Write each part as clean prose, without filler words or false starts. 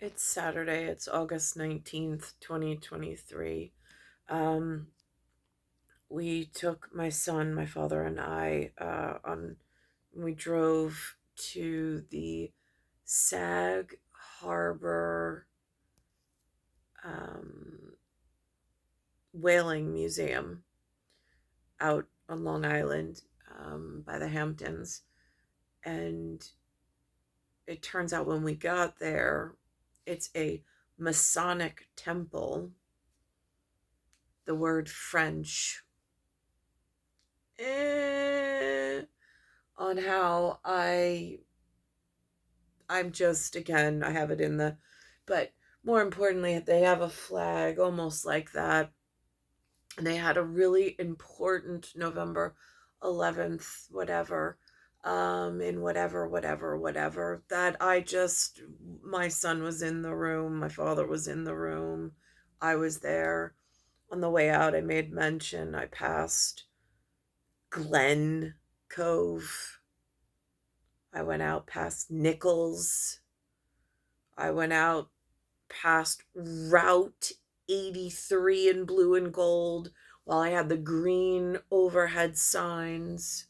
It's Saturday. It's August 19th, 2023. Um, we took my son, my father, and I we drove to the Sag Harbor um, Whaling Museum out on Long Island by the Hamptons. And it turns out when we got there, it's a Masonic temple. The word French eh, on how I'm just, again, I have it in the, but more importantly, they have a flag almost like that. And they had a really important November 11th, whatever, in whatever, that my son was in the room, my father was in the room, I was there. On the way out, I made mention, I passed Glen Cove. I went out past Nichols. I went out past Route 83 in blue and gold while I had the green overhead signs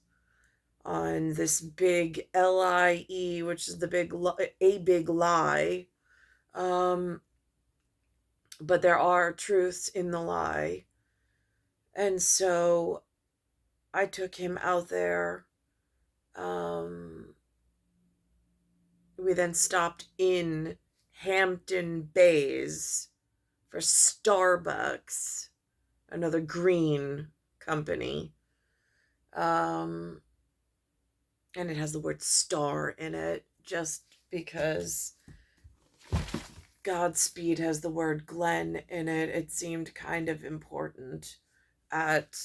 on this big LIE, which is a big lie. Um, but there are truths in the lie. And so I took him out there. Um, we then stopped in Hampton Bays for Starbucks, another green company. Um, and it has the word star in it just because Godspeed has the word Glen in it. It seemed kind of important at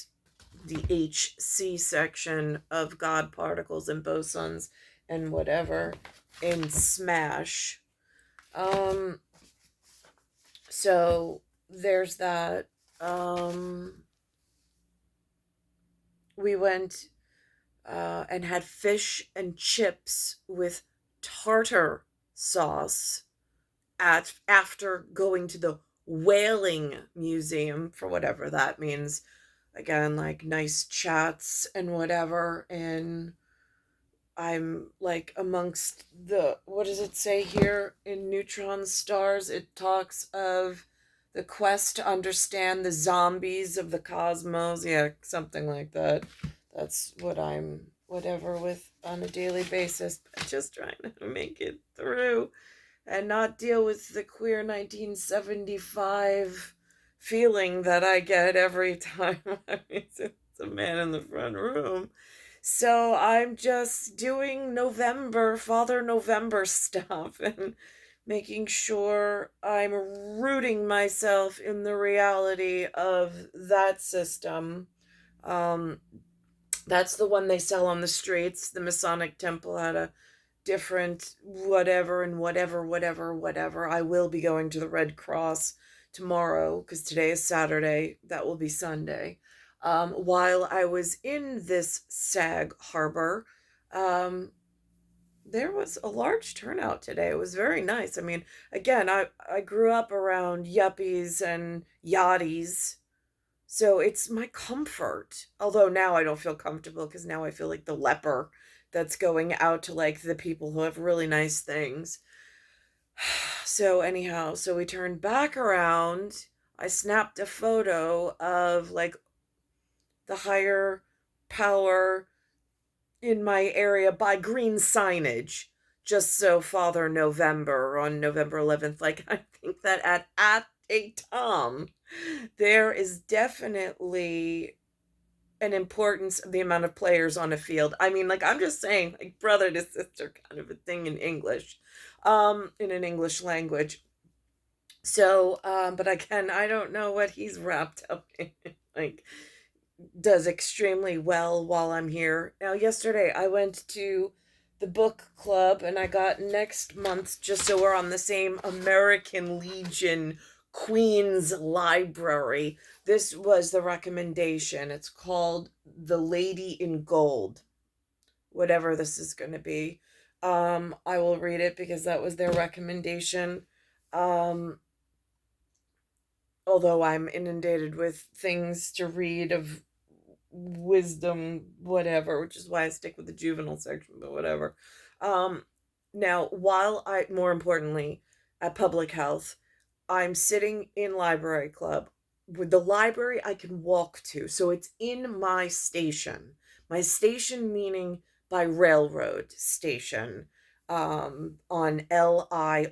the HC section of God particles and bosons and whatever in Smash. Um, so there's that. Um, we went and had fish and chips with tartar sauce after going to the whaling museum for whatever that means. Again, like nice chats and whatever. And I'm like amongst the, what does it say here in Neutron Stars? It talks of the quest to understand the zombies of the cosmos. Yeah, something like that. That's what I'm whatever with on a daily basis, but just trying to make it through and not deal with the queer 1975 feeling that I get every time it's a man in the front room. So I'm just doing Father November stuff and making sure I'm rooting myself in the reality of that system. Um, that's the one they sell on the streets. The Masonic Temple had a different whatever and whatever. I will be going to the Red Cross tomorrow because today is Saturday. That will be Sunday. While I was in this Sag Harbor, um, there was a large turnout today. It was very nice. I mean, again, I grew up around yuppies and yachties, so it's my comfort. Although now I don't feel comfortable because now I feel like the leper that's going out to like the people who have really nice things. So anyhow, so we turned back around. I snapped a photo of like the higher power in my area by green signage, just so Father November on November 11th, like I think that at a time there is definitely an importance of the amount of players on a field. I mean, like I'm just saying, like brother to sister kind of a thing in English, in an English language. So, but again, I don't know what he's wrapped up in. Like, does extremely well while I'm here. Now, yesterday I went to the book club and I got next month, just so we're on the same American Legion Queen's Library. This was the recommendation. It's called The Lady in Gold, whatever this is going to be. I will read it because that was their recommendation. Um, Although I'm inundated with things to read of wisdom, whatever, which is why I stick with the juvenile section, but whatever. Um, Now, while more importantly, at public health, I'm sitting in library club with the library I can walk to. So it's in my station. My station meaning by railroad station, on LIRRMTA.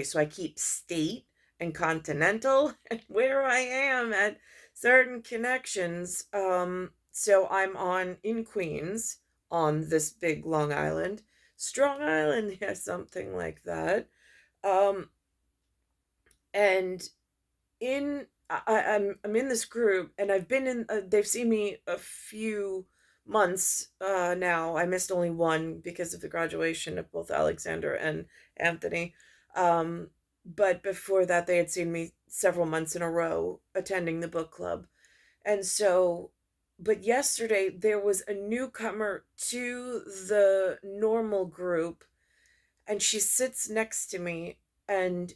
So I keep state and continental and where I am at certain connections. So I'm on in Queens on this big Long Island. Strong Island, yeah, something like that. Um, and I'm in this group, and I've been in. They've seen me a few months now. I missed only one because of the graduation of both Alexander and Anthony. Um, but before that, they had seen me several months in a row attending the book club, and so. But yesterday there was a newcomer to the normal group, and she sits next to me, and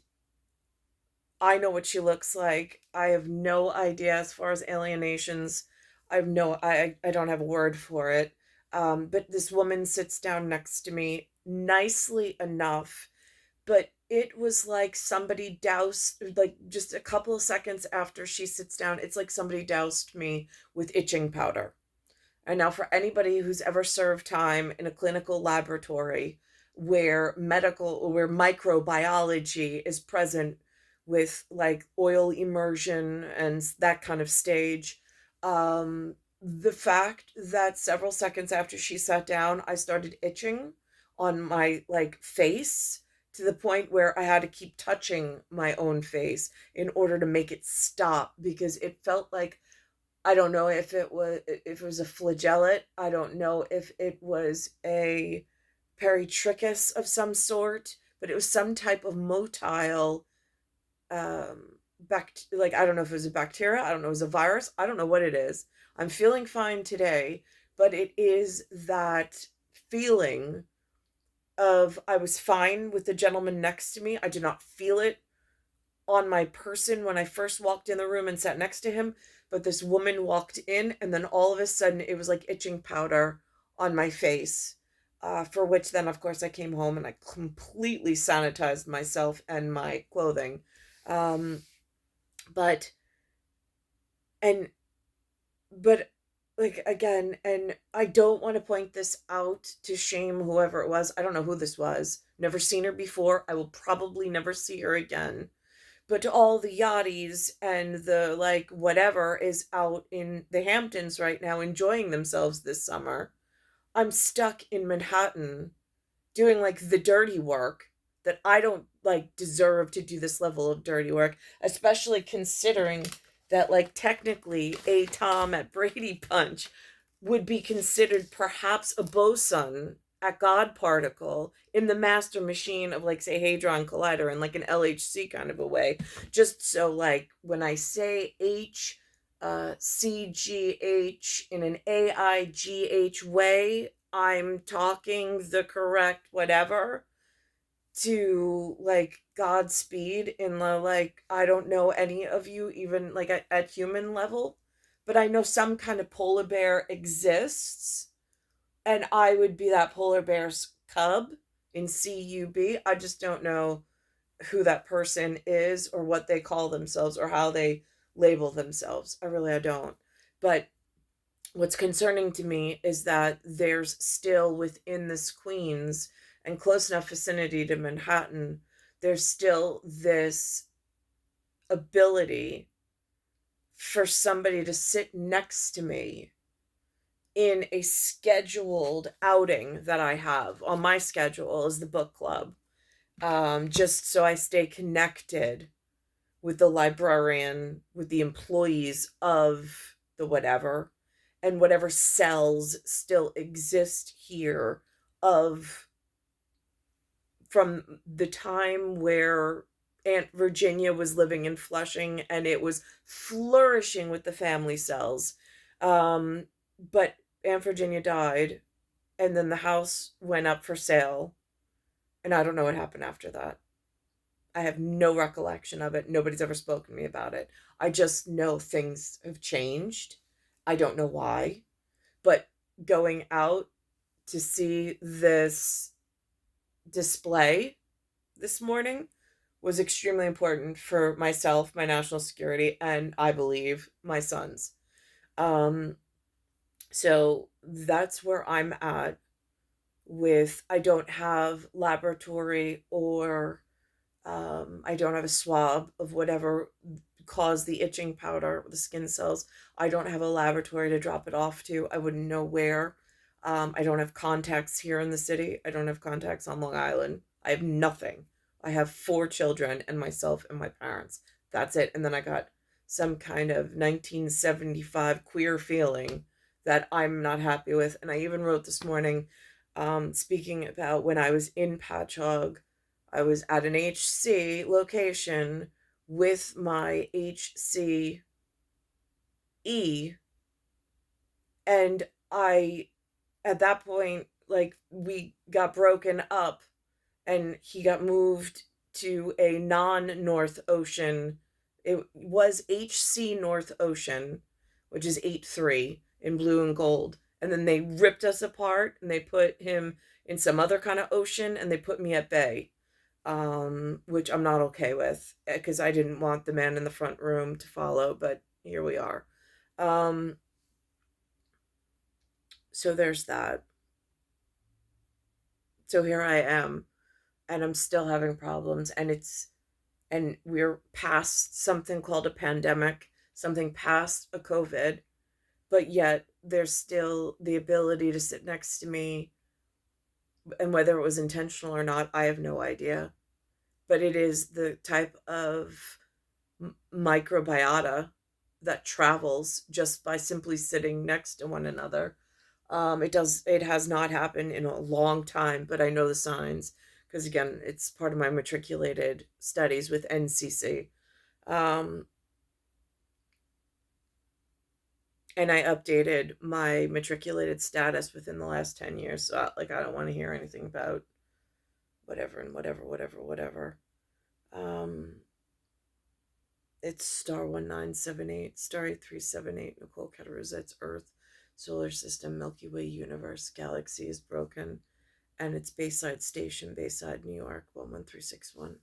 I know what she looks like. I have no idea as far as alienations. I don't have a word for it. But this woman sits down next to me nicely enough, but it was like somebody doused, like just a couple of seconds after she sits down, it's like somebody doused me with itching powder. And now, for anybody who's ever served time in a clinical laboratory where microbiology is present with like oil immersion and that kind of stage, the fact that several seconds after she sat down, I started itching on my like face to the point where I had to keep touching my own face in order to make it stop because it felt like I don't know if it was a flagellate. I don't know if it was a peritrichus of some sort, but it was some type of motile like I don't know if it was a bacteria, I don't know if it was a virus, I don't know what it is. I'm feeling fine today, but it is that feeling of I was fine with the gentleman next to me. I did not feel it on my person when I first walked in the room and sat next to him, but this woman walked in, and then all of a sudden it was like itching powder on my face. For which then, of course, I came home and I completely sanitized myself and my clothing. Um, but, and, but, like, again, and I don't want to point this out to shame whoever it was. I don't know who this was. Never seen her before. I will probably never see her again, but all the yachties and the like whatever is out in the Hamptons right now enjoying themselves this summer. I'm stuck in Manhattan doing like the dirty work that I don't like deserve to do this level of dirty work, especially considering that like technically a Tom at Brady Punch would be considered perhaps a boson at God Particle in the master machine of like say Hadron Collider in like an LHC kind of a way. Just so like when I say CGH in an AIGH way, I'm talking the correct whatever to like Godspeed in the like I don't know any of you even like at human level, but I know some kind of polar bear exists, and I would be that polar bear's cub in CUB. I just don't know who that person is or what they call themselves or how they label themselves. I don't. But what's concerning to me is that there's still within this Queens and close enough vicinity to Manhattan, there's still this ability for somebody to sit next to me in a scheduled outing that I have on my schedule as the book club, just so I stay connected with the librarian, with the employees of the whatever, and whatever cells still exist here of from the time where Aunt Virginia was living in Flushing and it was flourishing with the family cells. But Aunt Virginia died, and then the house went up for sale, and I don't know what happened after that. I have no recollection of it. Nobody's ever spoken to me about it. I just know things have changed. I don't know why, but going out to see this display this morning was extremely important for myself, my national security, and I believe my sons. Um, so that's where I'm at with I don't have laboratory or I don't have a swab of whatever caused the itching powder, the skin cells. I don't have a laboratory to drop it off to. I wouldn't know where. I don't have contacts here in the city. I don't have contacts on Long Island. I have nothing. I have 4 children and myself and my parents. That's it. And then I got some kind of 1975 queer feeling that I'm not happy with. And I even wrote this morning, speaking about when I was in Patchogue. I was at an HC location with my HCE, and I, at that point, like, we got broken up and he got moved to a non North Ocean. It was HC North Ocean, which is 8-3 in blue and gold. And then they ripped us apart and they put him in some other kind of ocean and they put me at bay, which I'm not okay with because I didn't want the man in the front room to follow, but here we are. Um, so there's that. So here I am, and I'm still having problems, and we're past something called a pandemic, something past a COVID, but yet there's still the ability to sit next to me, and whether it was intentional or not, I have no idea. But it is the type of microbiota that travels just by simply sitting next to one another. It has not happened in a long time, but I know the signs because again, it's part of my matriculated studies with NCC. Um, and I updated my matriculated status within the last 10 years. So, like, I don't want to hear anything about whatever and whatever. Um, it's star 1978, star 8378, Nicole, Cattaruzza. It's Earth, solar system, Milky Way, universe, galaxy is broken, and it's Bayside Station, Bayside, New York, 11361.